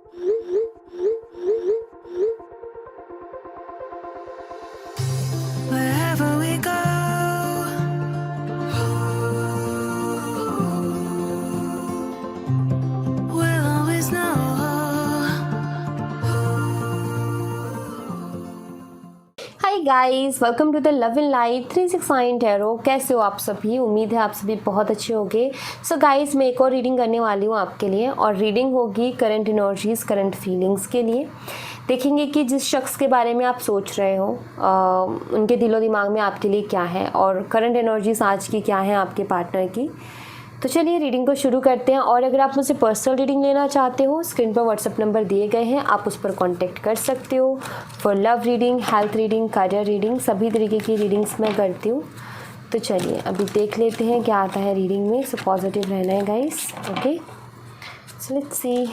Wherever we go, we'll always know. Hi guys, welcome to the love in light 369 tarot. कैसे हो आप सभी? उम्मीद है आप सभी बहुत अच्छे होंगे। सो गाइस, मैं एक और रीडिंग करने वाली हूँ आपके लिए, और रीडिंग होगी करंट एनर्जीज, करंट फीलिंग्स के लिए। देखेंगे कि जिस शख्स के बारे में आप सोच रहे हो उनके दिलो दिमाग में आपके लिए क्या है, और करंट एनर्जीज आज की क्या है आपके पार्टनर की। तो चलिए रीडिंग को शुरू करते हैं। और अगर आप मुझसे पर्सनल रीडिंग लेना चाहते हो, स्क्रीन पर व्हाट्सएप नंबर दिए गए हैं, आप उस पर कांटेक्ट कर सकते हो। For love reading, health reading, career reading, सभी तरीके की रीडिंग्स मैं करती हूँ। तो चलिए अभी देख लेते हैं क्या आता है रीडिंग में। सो पॉजिटिव रहना है guys. Okay, so let's see.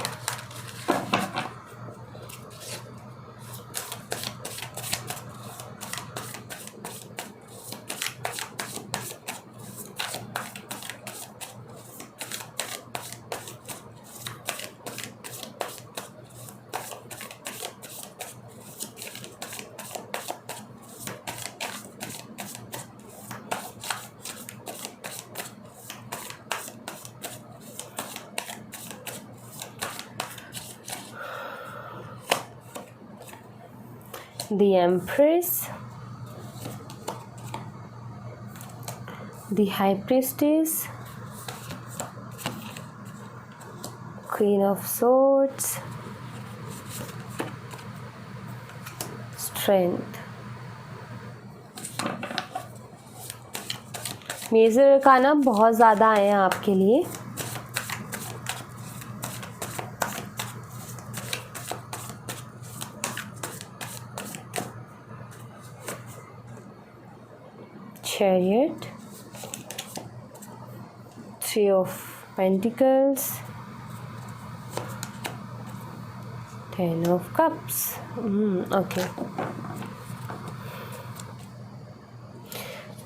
The Empress, the High Priestess, Queen of Swords, Strength। Major का ना बहुत ज़्यादा आए हैं आपके लिए। Chariot, Three of Pentacles, Ten of Cups।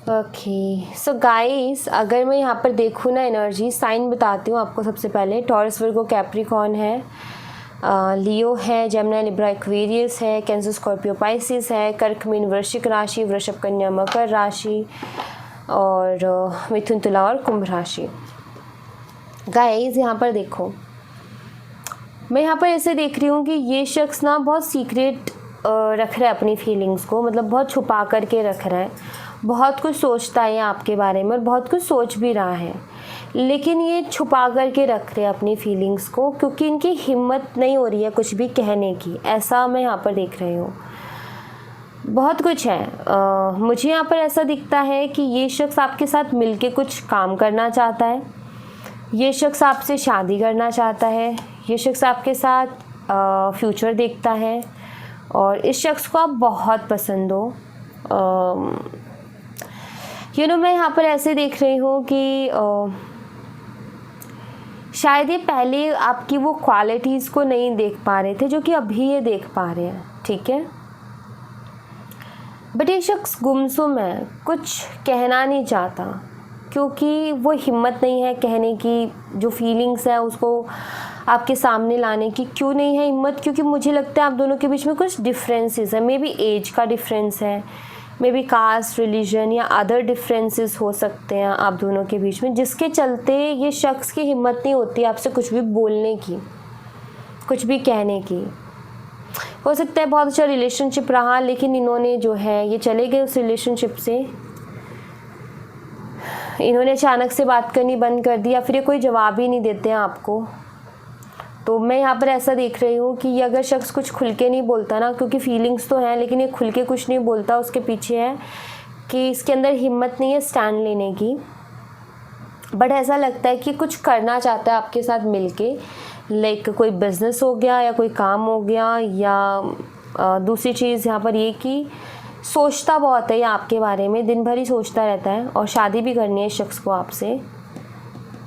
Okay so guys, अगर मैं यहाँ पर देखूँ ना एनर्जी साइन बताती हूँ आपको। सबसे पहले टॉरस, वर्गो, कैप्रिकॉर्न है, लियो है, जेमिनी, लिब्रा, एक्वेरियस है, कैंसर, स्कॉर्पियो, पाइसिस है, कर्क, मीन, वृश्चिक राशि, वृषभ, कन्या, मकर राशि, और मिथुन, तुला और कुंभ राशि। गाइस यहाँ पर देखो, मैं यहाँ पर ऐसे देख रही हूँ कि ये शख्स ना बहुत सीक्रेट रख रहा है अपनी फीलिंग्स को, मतलब बहुत छुपा करके रख रहा है। बहुत कुछ सोचता है आपके बारे में और बहुत कुछ सोच भी रहा है, लेकिन ये छुपा करके रख रहे हैं अपनी फीलिंग्स को, क्योंकि इनकी हिम्मत नहीं हो रही है कुछ भी कहने की। ऐसा मैं यहाँ पर देख रही हूँ। बहुत कुछ है। मुझे यहाँ पर ऐसा दिखता है कि ये शख्स आपके साथ मिलके कुछ काम करना चाहता है। ये शख्स आपसे शादी करना चाहता है। ये शख्स आपके साथ फ्यूचर देखता है, और इस शख्स को आप बहुत पसंद हो। मैं यहाँ पर ऐसे देख रही हूँ कि शायद ये पहले आपकी वो क्वालिटीज़ को नहीं देख पा रहे थे जो कि अभी ये देख पा रहे हैं, ठीक है। बट ये शख्स गुमसुम है, कुछ कहना नहीं चाहता, क्योंकि वो हिम्मत नहीं है कहने की। जो फीलिंग्स है उसको आपके सामने लाने की क्यों नहीं है हिम्मत? क्योंकि मुझे लगता है आप दोनों के बीच में कुछ डिफरेंसेस है। मे बी एज का डिफरेंस है, मे बी कास्ट, रिलीजन या अदर डिफरेंसेस हो सकते हैं आप दोनों के बीच में, जिसके चलते ये शख्स की हिम्मत नहीं होती आपसे कुछ भी बोलने की, कुछ भी कहने की। हो सकता है बहुत अच्छा रिलेशनशिप रहा, लेकिन इन्होंने जो है ये चले गए उस रिलेशनशिप से। इन्होंने अचानक से बात करनी बंद कर दी, या फिर ये कोई जवाब ही नहीं देते हैं आपको। तो मैं यहाँ पर ऐसा देख रही हूँ कि ये अगर शख्स कुछ खुल के नहीं बोलता ना, क्योंकि फीलिंग्स तो हैं लेकिन ये खुल के कुछ नहीं बोलता, उसके पीछे है कि इसके अंदर हिम्मत नहीं है स्टैंड लेने की। बट ऐसा लगता है कि कुछ करना चाहता है आपके साथ मिलके, लाइक कोई बिजनेस हो गया या कोई काम हो गया, या दूसरी चीज़ यहाँ पर ये कि सोचता बहुत है ये आपके बारे में, दिन भर ही सोचता रहता है, और शादी भी करनी है इस शख्स को आपसे।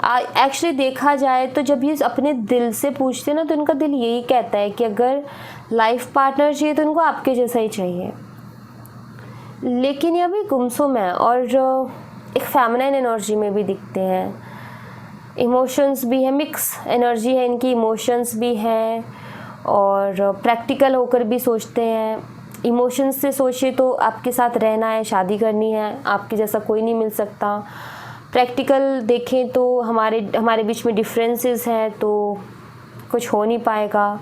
एक्चुअली देखा जाए तो जब ये अपने दिल से पूछते हैं ना, तो इनका दिल यही कहता है कि अगर लाइफ पार्टनर चाहिए तो इनको आपके जैसा ही चाहिए। लेकिन ये अभी गुमसुम है, और एक फेमिनाइन एनर्जी में भी दिखते हैं। इमोशंस भी है, मिक्स एनर्जी है इनकी, इमोशंस भी हैं, और प्रैक्टिकल होकर भी सोचते हैं। इमोशंस से सोचे तो आपके साथ रहना है, शादी करनी है, आपके जैसा कोई नहीं मिल सकता। प्रैक्टिकल देखें तो हमारे बीच में डिफरेंसेस हैं तो कुछ हो नहीं पाएगा।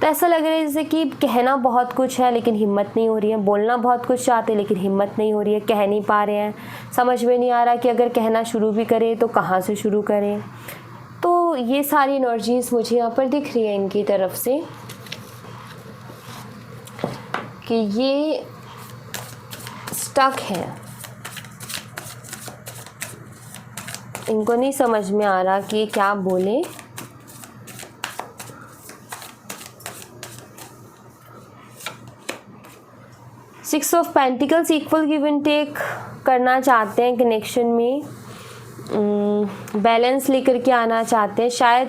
तो ऐसा लग रहा है जैसे कि कहना बहुत कुछ है लेकिन हिम्मत नहीं हो रही है, बोलना बहुत कुछ चाहते हैं लेकिन हिम्मत नहीं हो रही है, कह नहीं पा रहे हैं। समझ में नहीं आ रहा कि अगर कहना शुरू भी करें तो कहाँ से शुरू करें। तो ये सारी एनर्जीज़ मुझे यहाँ पर दिख रही है इनकी तरफ से कि ये स्टक है, इनको नहीं समझ में आ रहा कि क्या बोले। Six of pentacles equal give and take करना चाहते हैं कनेक्शन में, बैलेंस लेकर के आना चाहते हैं। शायद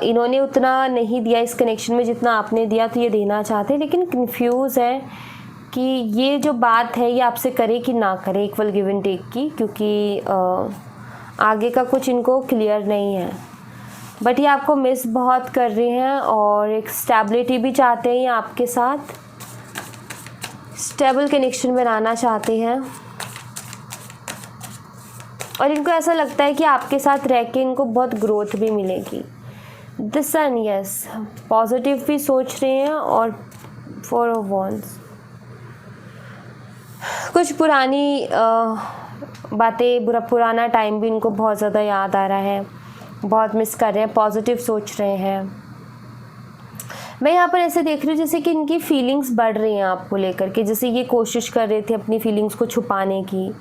इन्होंने उतना नहीं दिया इस कनेक्शन में जितना आपने दिया, तो ये देना चाहते हैं लेकिन कंफ्यूज है कि ये जो बात है ये आपसे करे कि ना करे इक्वल गिव एंड टेक की, क्योंकि आगे का कुछ इनको क्लियर नहीं है। बट ये आपको मिस बहुत कर रहे हैं और एक स्टेबिलिटी भी चाहते हैं, ये आपके साथ स्टेबल कनेक्शन बनाना चाहते हैं। और इनको ऐसा लगता है कि आपके साथ रह के इनको बहुत ग्रोथ भी मिलेगी। द सन, यस, पॉजिटिव भी सोच रहे हैं। और 4 ऑफ वॉन्ड्स, कुछ पुरानी बातें, पुराना टाइम भी इनको बहुत ज़्यादा याद आ रहा है, बहुत मिस कर रहे हैं, पॉजिटिव सोच रहे हैं। मैं यहाँ पर ऐसे देख रही हूँ जैसे कि इनकी फीलिंग्स बढ़ रही हैं आपको लेकर के, जैसे ये कोशिश कर रहे थे अपनी फीलिंग्स को छुपाने की,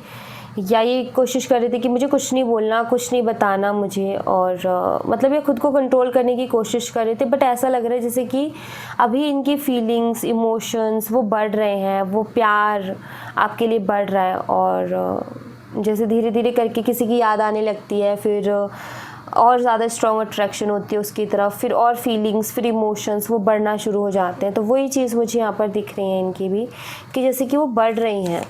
या ये कोशिश कर रहे थे कि मुझे कुछ नहीं बोलना, कुछ नहीं बताना मुझे, और मतलब ये खुद को कंट्रोल करने की कोशिश कर रहे थे। बट ऐसा लग रहा है जैसे कि अभी इनकी फीलिंग्स, इमोशंस वो बढ़ रहे हैं, वो प्यार आपके लिए बढ़ रहा है। और जैसे धीरे धीरे करके किसी की याद आने लगती है, फिर और ज़्यादा स्ट्रॉन्ग अट्रैक्शन होती है उसकी तरफ, फिर और फीलिंग्स, फिर इमोशंस वो बढ़ना शुरू हो जाते हैं। तो वही चीज़ मुझे यहाँ पर दिख रही है इनकी भी, कि जैसे कि वो बढ़ रही हैं,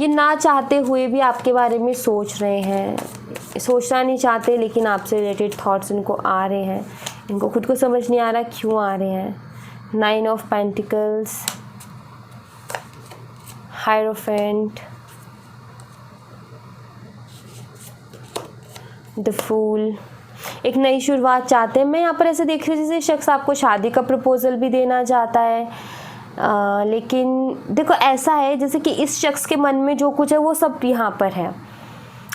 ये ना चाहते हुए भी आपके बारे में सोच रहे हैं, सोचना नहीं चाहते लेकिन आपसे रिलेटेड थॉट्स इनको आ रहे हैं, इनको खुद को समझ नहीं आ रहा क्यों आ रहे हैं। 9 of pentacles, hierophant, the fool, एक नई शुरुआत चाहते हैं। मैं यहाँ पर ऐसे देख रही हूँ जैसे शख्स आपको शादी का प्रपोजल भी देना चाहता है, लेकिन देखो ऐसा है जैसे कि इस शख्स के मन में जो कुछ है वो सब यहाँ पर है।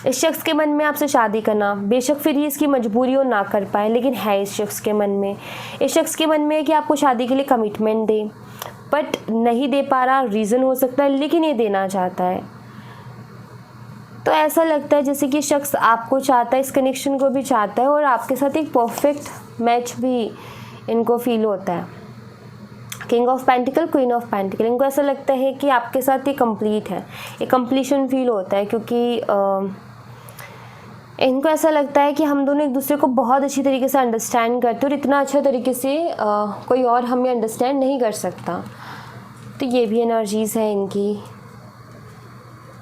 इस शख्स के मन में आपसे शादी करना, बेशक फिर ये इसकी मजबूरी हो ना कर पाए, लेकिन है इस शख्स के मन में। इस शख्स के मन में है कि आपको शादी के लिए कमिटमेंट दे, बट नहीं दे पा रहा, रीज़न हो सकता है, लेकिन ये देना चाहता है। तो ऐसा लगता है जैसे कि शख्स आपको चाहता है, इस कनेक्शन को भी चाहता है, और आपके साथ एक परफेक्ट मैच भी इनको फील होता है। King of pentacle, queen of pentacle, इनको ऐसा लगता है कि आपके साथ ये कंप्लीट है, एक कंप्लीशन फील होता है, क्योंकि इनको ऐसा लगता है कि हम दोनों एक दूसरे को बहुत अच्छी तरीके से अंडरस्टैंड करते हैं, और इतना अच्छा तरीके से कोई और हमें अंडरस्टैंड नहीं कर सकता। तो ये भी एनर्जीज़ है इनकी,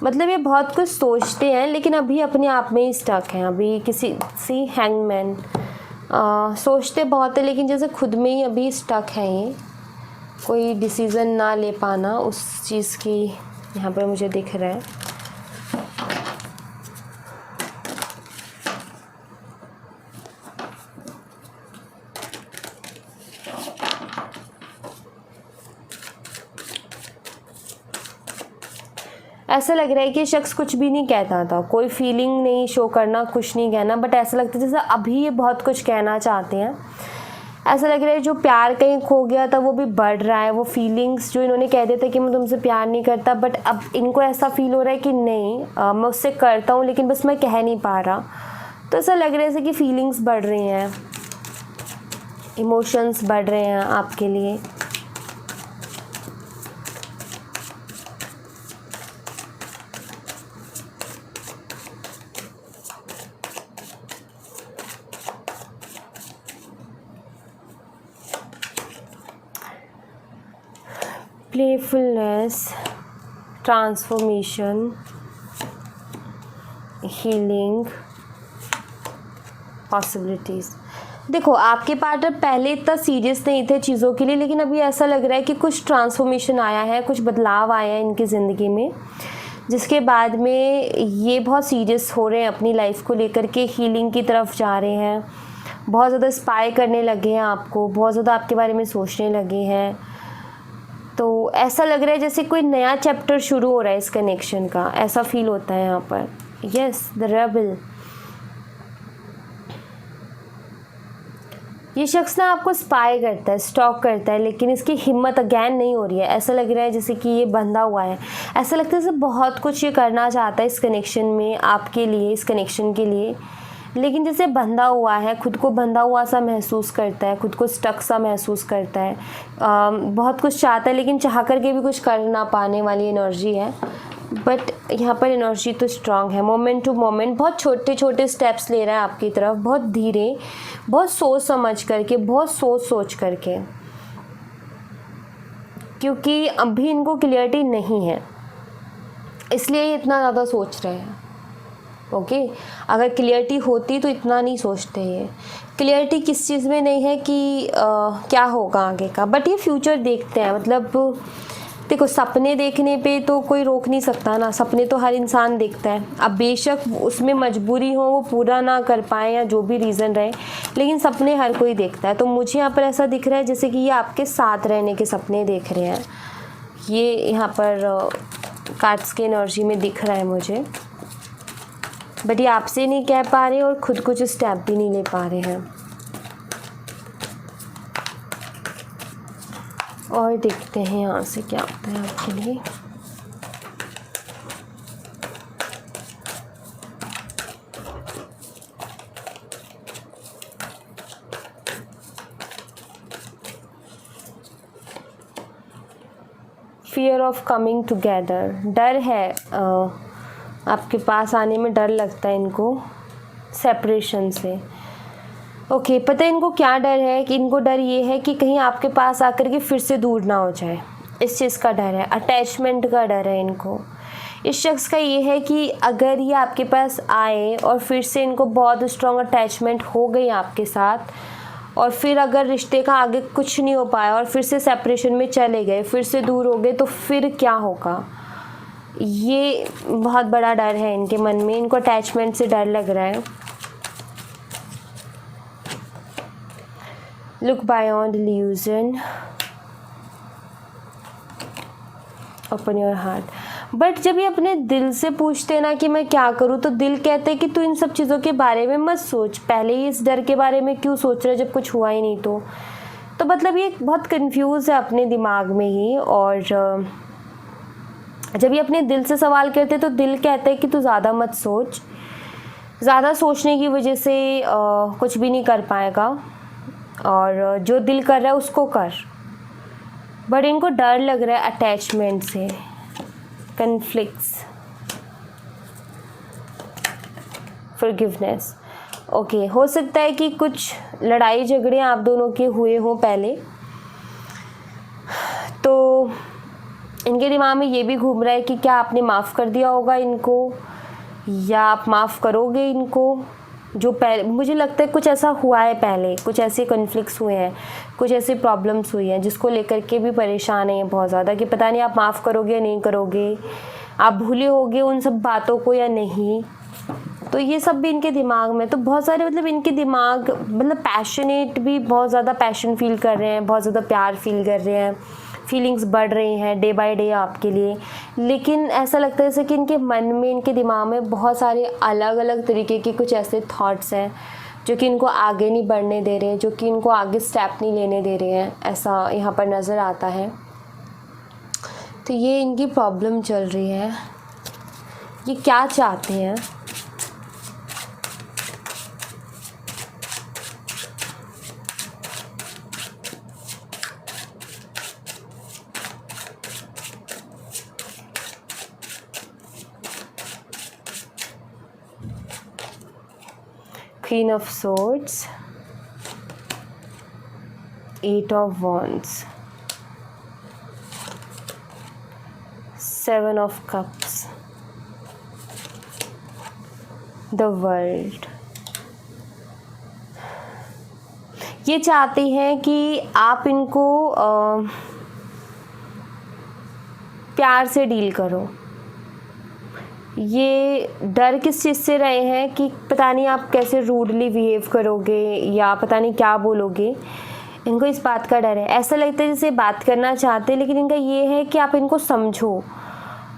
मतलब ये बहुत कुछ सोचते हैं लेकिन अभी अपने आप में ही स्टक हैं। अभी किसी हैंगमैन, सोचते बहुत है लेकिन जैसे खुद में ही अभी स्टक है, ये कोई डिसीज़न ना ले पाना उस चीज़ की यहाँ पर मुझे दिख रहा है। ऐसा लग रहा है कि शख्स कुछ भी नहीं कहता था, कोई फीलिंग नहीं शो करना, कुछ नहीं कहना, बट ऐसा लगता है जैसे अभी ये बहुत कुछ कहना चाहते हैं। ऐसा लग रहा है जो प्यार कहीं खो गया था वो भी बढ़ रहा है, वो फीलिंग्स जो इन्होंने कह दिया था कि मैं तुमसे प्यार नहीं करता, बट अब इनको ऐसा फील हो रहा है कि नहीं, मैं उससे करता हूँ लेकिन बस मैं कह नहीं पा रहा। तो ऐसा लग रहा है जैसे कि फीलिंग्स बढ़ रही हैं, इमोशंस बढ़ रहे हैं आपके लिए। Playfulness, transformation, healing, possibilities. देखो आपके पार्टनर पहले इतना सीरियस नहीं थे चीज़ों के लिए, लेकिन अभी ऐसा लग रहा है कि कुछ ट्रांसफॉर्मेशन आया है, कुछ बदलाव आया है इनकी ज़िंदगी में, जिसके बाद में ये बहुत सीरियस हो रहे हैं अपनी लाइफ को लेकर के, हीलिंग की तरफ जा रहे हैं, बहुत ज़्यादा स्पाई करने लगे हैं आपको, बहुत ज़्यादा आपके बारे में सोचने लगे हैं। तो ऐसा लग रहा है जैसे कोई नया चैप्टर शुरू हो रहा है इस कनेक्शन का, ऐसा फील होता है यहाँ पर। Yes, the rebel. ये शख्स ना आपको स्पाई करता है, स्टॉक करता है, लेकिन इसकी हिम्मत अगैन नहीं हो रही है। ऐसा लग रहा है जैसे कि ये बंधा हुआ है, ऐसा लगता है जैसे बहुत कुछ ये करना चाहता है इस कनेक्शन में आपके लिए, इस कनेक्शन के लिए, लेकिन जैसे बंधा हुआ है, खुद को बंधा हुआ सा महसूस करता है, खुद को स्टक सा महसूस करता है। बहुत कुछ चाहता है लेकिन चाह करके भी कुछ कर ना पाने वाली एनर्जी है। बट यहाँ पर एनर्जी तो स्ट्रांग है, मोमेंट टू मोमेंट बहुत छोटे छोटे स्टेप्स ले रहा है आपकी तरफ, बहुत धीरे, बहुत सोच समझ करके, बहुत सोच करके, क्योंकि अभी इनको क्लियरिटी नहीं है, इसलिए ये इतना ज़्यादा सोच रहे हैं। ओके, अगर क्लियरिटी होती तो इतना नहीं सोचते ये। क्लियरिटी किस चीज़ में नहीं है कि क्या होगा आगे का, बट ये फ्यूचर देखते हैं। मतलब देखो, सपने देखने पे तो कोई रोक नहीं सकता ना, सपने तो हर इंसान देखता है। अब बेशक उसमें मजबूरी हो, वो पूरा ना कर पाए या जो भी रीज़न रहे, लेकिन सपने हर कोई देखता है। तो मुझे यहाँ पर ऐसा दिख रहा है जैसे कि ये आपके साथ रहने के सपने देख रहे हैं, ये यहाँ पर कार्ड्स की एनर्जी में दिख रहा है मुझे। बट ये आपसे नहीं कह पा रहे और ख़ुद कुछ स्टेप भी नहीं ले पा रहे हैं। और देखते हैं यहाँ से क्या होता है आपके लिए। फियर ऑफ कमिंग टुगेदर, डर है, आपके पास आने में डर लगता है इनको सेपरेशन से। ओके, पता है इनको क्या डर है? कि इनको डर ये है कि कहीं आपके पास आकर के फिर से दूर ना हो जाए, इस चीज़ का डर है, अटैचमेंट का डर है इनको। इस शख्स का ये है कि अगर ये आपके पास आए और फिर से इनको बहुत स्ट्रॉन्ग अटैचमेंट हो गई आपके साथ, और फिर अगर रिश्ते का आगे कुछ नहीं हो पाया और फिर से सेपरेशन में चले गए, फिर से दूर हो गए, तो फिर क्या होगा? ये बहुत बड़ा डर है इनके मन में, इनको अटैचमेंट से डर लग रहा है। Look beyond illusion, open your heart। But जब ये अपने दिल से पूछते हैं ना कि मैं क्या करूँ, तो दिल कहते हैं कि तू इन सब चीज़ों के बारे में मत सोच, पहले ही इस डर के बारे में क्यों सोच रहे जब कुछ हुआ ही नहीं। तो मतलब ये बहुत कंफ्यूज है अपने दिमाग में ही। और जब ये अपने दिल से सवाल करते हैं तो दिल कहते हैं कि तू ज़्यादा मत सोच, ज़्यादा सोचने की वजह से कुछ भी नहीं कर पाएगा, और जो दिल कर रहा है उसको कर। बट इनको डर लग रहा है अटैचमेंट से, कन्फ्लिक्ट्स, फॉरगिवनेस। ओके, हो सकता है कि कुछ लड़ाई झगड़े आप दोनों के हुए हों पहले, तो इनके दिमाग में ये भी घूम रहा है कि क्या आपने माफ़ कर दिया होगा इनको, या आप माफ़ करोगे इनको। जो पहले मुझे लगता है कुछ ऐसा हुआ है पहले, कुछ ऐसे कॉन्फ्लिक्ट्स हुए हैं, कुछ ऐसी प्रॉब्लम्स हुई हैं जिसको लेकर के भी परेशान है बहुत ज़्यादा, कि पता नहीं आप माफ़ करोगे या नहीं करोगे, आप भूले होगे उन सब बातों को या नहीं। तो ये सब भी इनके दिमाग में, तो बहुत सारे मतलब इनके दिमाग मतलब पैशनेट भी, बहुत ज़्यादा पैशन फील कर रहे हैं, बहुत ज़्यादा प्यार फील कर रहे हैं, फीलिंग्स बढ़ रही हैं डे बाय डे आपके लिए। लेकिन ऐसा लगता है जैसे कि इनके मन में, इनके दिमाग में बहुत सारे अलग अलग तरीके के कुछ ऐसे थॉट्स हैं जो कि इनको आगे नहीं बढ़ने दे रहे हैं, जो कि इनको आगे स्टेप नहीं लेने दे रहे हैं, ऐसा यहाँ पर नज़र आता है। तो ये इनकी प्रॉब्लम चल रही है, ये क्या चाहते हैं। Queen of Swords, 8 of Wands, 7 of Cups, the World, ये चाहते हैं कि आप इनको प्यार से डील करो। ये डर किस चीज़ से रहे हैं कि पता नहीं आप कैसे रूडली बिहेव करोगे या पता नहीं क्या बोलोगे, इनको इस बात का डर है। ऐसा लगता है जैसे बात करना चाहते हैं, लेकिन इनका ये है कि आप इनको समझो।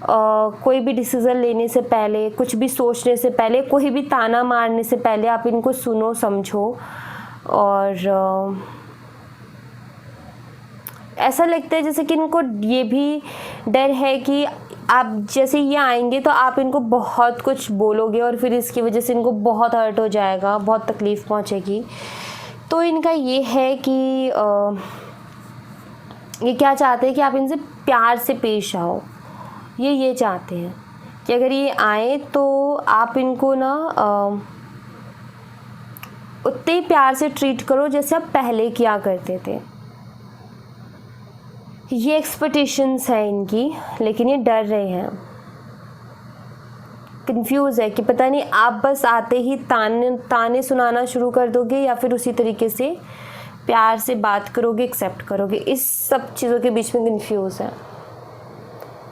कोई भी डिसीज़न लेने से पहले, कुछ भी सोचने से पहले, कोई भी ताना मारने से पहले आप इनको सुनो, समझो। और ऐसा लगता है जैसे कि इनको ये भी डर है कि आप जैसे ये आएंगे तो आप इनको बहुत कुछ बोलोगे और फिर इसकी वजह से इनको बहुत हर्ट हो जाएगा, बहुत तकलीफ़ पहुंचेगी। तो इनका ये है कि ये क्या चाहते हैं कि आप इनसे प्यार से पेश आओ। ये चाहते हैं कि अगर ये आए तो आप इनको ना उतने ही प्यार से ट्रीट करो जैसे आप पहले किया करते थे। ये एक्सपेक्टेशंस है इनकी, लेकिन ये डर रहे हैं, कंफ्यूज है कि पता नहीं आप बस आते ही ताने सुनाना शुरू कर दोगे या फिर उसी तरीके से प्यार से बात करोगे, एक्सेप्ट करोगे। इस सब चीज़ों के बीच में कंफ्यूज है।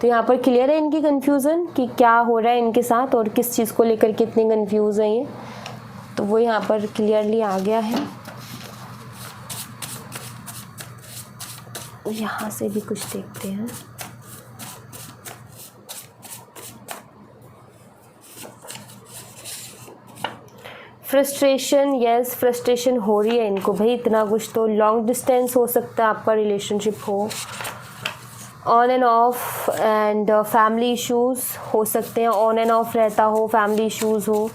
तो यहाँ पर क्लियर है इनकी कंफ्यूजन कि क्या हो रहा है इनके साथ और किस चीज़ को लेकर के इतने कंफ्यूज हैं ये। तो वो यहाँ पर क्लियरली आ गया है। यहाँ से भी कुछ देखते हैं। फ्रस्ट्रेशन, यस फ्रस्ट्रेशन हो रही है इनको भाई, इतना कुछ तो। लॉन्ग डिस्टेंस हो सकता है आपका रिलेशनशिप हो, on end of, and family issues हो सकते हैं, ऑन एंड ऑफ रहता हो, फैमिली इश्यूज़ हो।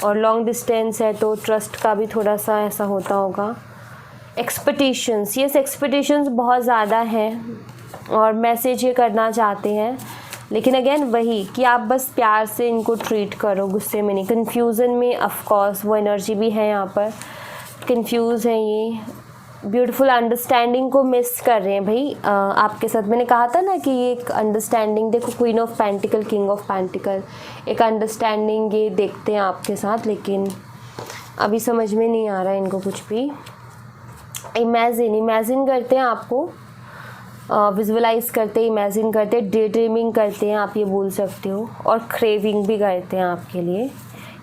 और लॉन्ग डिस्टेंस है तो ट्रस्ट का भी थोड़ा सा ऐसा होता होगा। एक्सपेक्टेशंस, यस एक्सपेक्टेशंस बहुत ज़्यादा हैं और मैसेज ये करना चाहते हैं, लेकिन अगेन वही कि आप बस प्यार से इनको ट्रीट करो, गुस्से में नहीं। कन्फ्यूज़न में ऑफ कोर्स वो एनर्जी भी है यहाँ पर, कंफ्यूज है ये, ब्यूटीफुल अंडरस्टैंडिंग को मिस कर रहे हैं भाई आपके साथ। मैंने कहा था ना कि ये एक अंडरस्टैंडिंग, देखो queen of pentacle, king of pentacle, एक अंडरस्टैंडिंग ये देखते हैं आपके साथ, लेकिन अभी समझ में नहीं आ रहा है इनको कुछ भी। इमेजिन करते हैं आपको, विजुअलाइज करते हैं, इमेजिन करते हैं, डे ड्रीमिंग करते हैं, आप ये बोल सकते हो। और क्रेविंग भी करते हैं आपके लिए,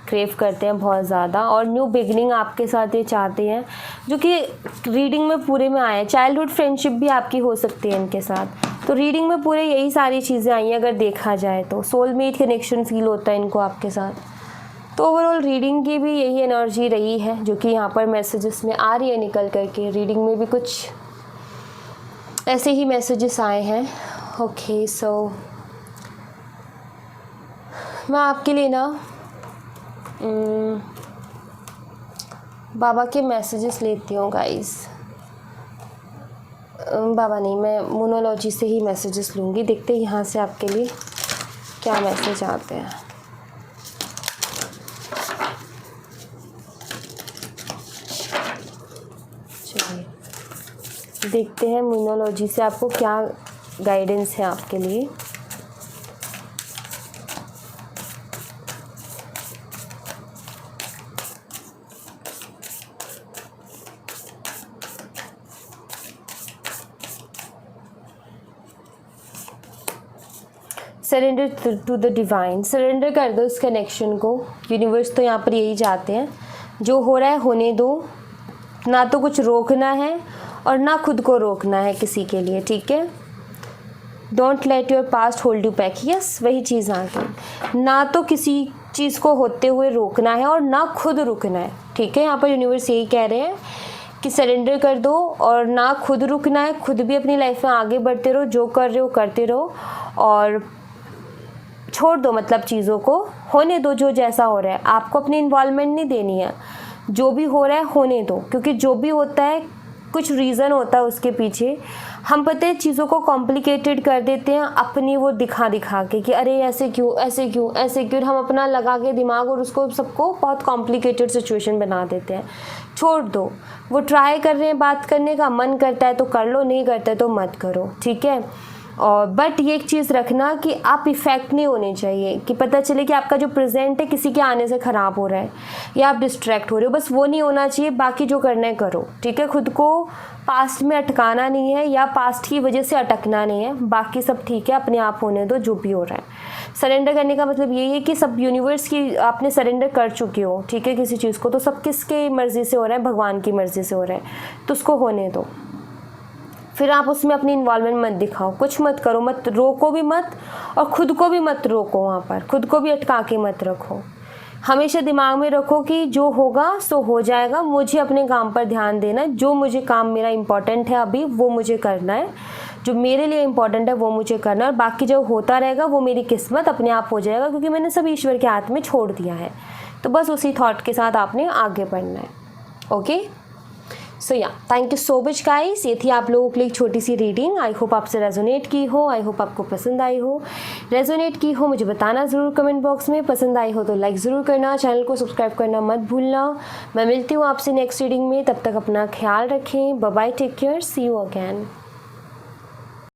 क्रेव करते हैं बहुत ज़्यादा। और न्यू बिगनिंग आपके साथ ये चाहते हैं, जो कि रीडिंग में पूरे में आए। चाइल्डहुड फ्रेंडशिप भी आपकी हो सकती है इनके साथ। तो रीडिंग में पूरे यही सारी चीज़ें आई हैं अगर देखा जाए तो। सोलमेट कनेक्शन फील होता है इनको आपके साथ। तो ओवरऑल रीडिंग की भी यही एनर्जी रही है जो कि यहाँ पर मैसेजेस में आ रही है निकल करके। रीडिंग में भी कुछ ऐसे ही मैसेजेस आए हैं। ओके, सो मैं आपके लिए ना बाबा के मैसेजेस लेती हूँ गाइस। बाबा नहीं, मैं मोनोलॉजी से ही मैसेजेस लूँगी। देखते हैं यहाँ से आपके लिए क्या मैसेज आते हैं। चलिए देखते हैं मोनोलॉजी से आपको क्या गाइडेंस है आपके लिए। Surrender to the divine, surrender कर दो इस कनेक्शन को। यूनिवर्स तो यहाँ पर यही चाहते हैं, जो हो रहा है होने दो, ना तो कुछ रोकना है और ना खुद को रोकना है किसी के लिए, ठीक है। Don't let your past hold you back, yes वही चीज़ आ गई। ना तो किसी चीज़ को होते हुए रोकना है और ना खुद रुकना है, ठीक है। यहाँ पर यूनिवर्स यही कह रहे हैं कि सरेंडर कर दो और ना खुद रुकना है, खुद भी अपनी लाइफ में आगे बढ़ते रहो, जो कर रहे हो करते रहो और छोड़ दो, मतलब चीज़ों को होने दो। जो जैसा हो रहा है आपको अपनी इन्वॉल्वमेंट नहीं देनी है, जो भी हो रहा है होने दो, क्योंकि जो भी होता है कुछ रीज़न होता है उसके पीछे। हम पता है चीज़ों को कॉम्प्लिकेटेड कर देते हैं अपनी वो दिखा के कि अरे ऐसे क्यों ऐसे क्यों ऐसे क्यों, हम अपना लगा के दिमाग और उसको सबको बहुत कॉम्प्लिकेटेड सिचुएशन बना देते हैं। छोड़ दो, वो ट्राई कर रहे हैं बात करने का, मन करता है तो कर लो, नहीं करता है तो मत करो, ठीक है। और बट ये एक चीज़ रखना कि आप इफ़ेक्ट नहीं होने चाहिए, कि पता चले कि आपका जो प्रेजेंट है किसी के आने से ख़राब हो रहा है या आप डिस्ट्रैक्ट हो रहे हो, बस वो नहीं होना चाहिए। बाकी जो करना है करो, ठीक है। खुद को पास्ट में अटकाना नहीं है या पास्ट की वजह से अटकना नहीं है, बाकी सब ठीक है, अपने आप होने दो जो भी हो रहा है। सरेंडर करने का मतलब यही है कि सब यूनिवर्स की आपने सरेंडर कर चुके हो, ठीक है, किसी चीज़ को, तो सब किसके मर्ज़ी से हो रहा है, भगवान की मर्ज़ी से हो रहा है, तो उसको होने दो। फिर आप उसमें अपनी इन्वॉल्वमेंट मत दिखाओ, कुछ मत करो, मत रोको भी मत, और ख़ुद को भी मत रोको, वहाँ पर खुद को भी अटका के मत रखो। हमेशा दिमाग में रखो कि जो होगा सो हो जाएगा, मुझे अपने काम पर ध्यान देना, जो मुझे काम मेरा इम्पॉर्टेंट है अभी वो मुझे करना है, जो मेरे लिए इम्पॉर्टेंट है वो मुझे करना है, और बाकी जो होता रहेगा वो मेरी किस्मत अपने आप हो जाएगा, क्योंकि मैंने सब ईश्वर के हाथ में छोड़ दिया है। तो बस उसी थॉट के साथ आपने आगे बढ़ना है। ओके, सो या thank you so much guys. ये थी आप लोगों के लिए एक छोटी सी रीडिंग। आई होप आपसे रेजोनेट की हो, आई होप आपको पसंद आई हो। रेजोनेट की हो मुझे बताना ज़रूर कमेंट बॉक्स में, पसंद आई हो तो लाइक ज़रूर करना, चैनल को सब्सक्राइब करना मत भूलना। मैं मिलती हूँ आपसे नेक्स्ट रीडिंग में, तब तक अपना ख्याल रखें। Bye bye, take care, see you again.